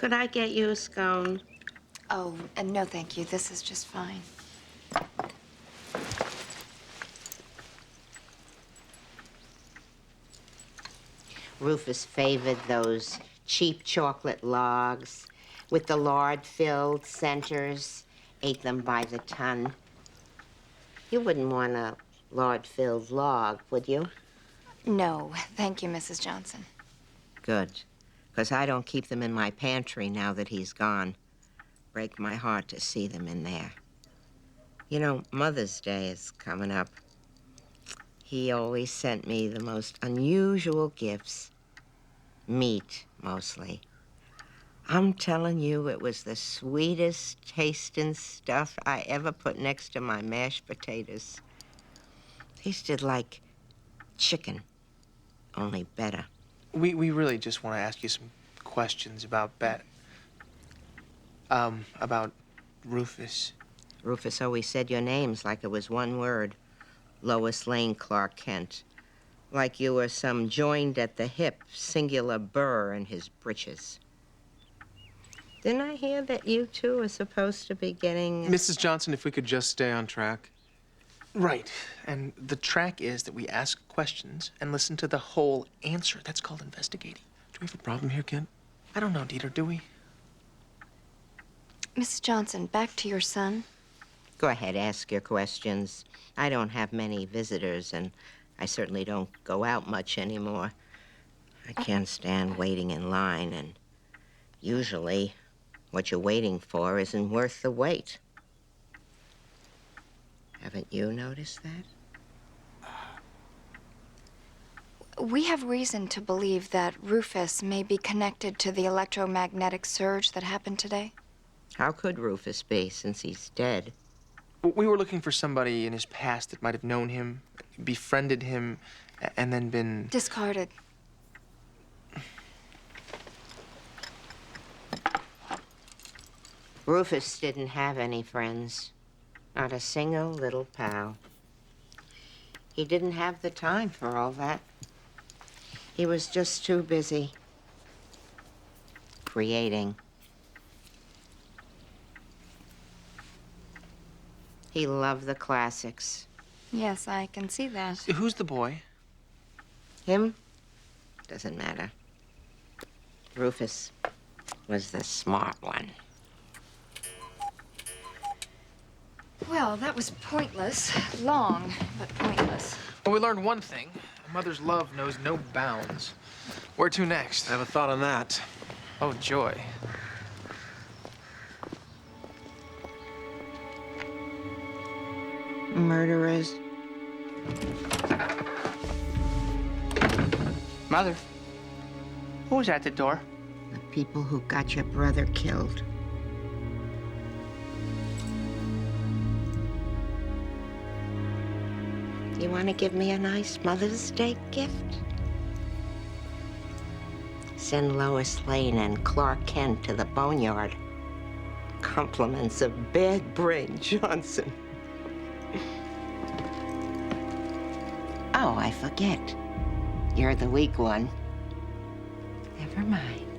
Could I get you a scone? Oh, no, thank you. This is just fine. Rufus favored those cheap chocolate logs with the lard-filled centers, ate them by the ton. You wouldn't want a lard-filled log, would you? No, thank you, Mrs. Johnson. Good, because I don't keep them in my pantry now that he's gone. Break my heart to see them in there. You know, Mother's Day is coming up. He always sent me the most unusual gifts. Meat, mostly. I'm telling you, it was the sweetest tasting stuff I ever put next to my mashed potatoes. Tasted like chicken, only better. We really just want to ask you some questions about about Rufus. Rufus always said your names like it was one word. Lois Clark Kent. Like you were some joined at the hip, singular burr in his breeches. Didn't I hear that you two are supposed to be getting... Mrs. Johnson, if we could just stay on track. Right. And the track is that we ask questions and listen to the whole answer. That's called investigating. Do we have a problem here, Kent? I don't know, Dieter, do we? Mrs. Johnson, back to your son. Go ahead, ask your questions. I don't have many visitors, and I certainly don't go out much anymore. I can't stand waiting in line, and usually what you're waiting for isn't worth the wait. Haven't you noticed that? We have reason to believe that Rufus may be connected to the electromagnetic surge that happened today. How could Rufus be, since he's dead? We were looking for somebody in his past that might have known him, befriended him, and then been... Discarded. Rufus didn't have any friends. Not a single little pal. He didn't have the time for all that. He was just too busy creating. He loved the classics. Yes, I can see that. Who's the boy? Him? Doesn't matter. Rufus was the smart one. Well, that was pointless. Long, but pointless. Well, we learned one thing. A mother's love knows no bounds. Where to next? I have a thought on that. Oh, joy. Murderers. Mother, who was at the door? The people who got your brother killed. You want to give me a nice Mother's Day gift? Send Lois Lane and Clark Kent to the boneyard. Compliments of Bad Brain Johnson. Oh, I forget. You're the weak one. Never mind.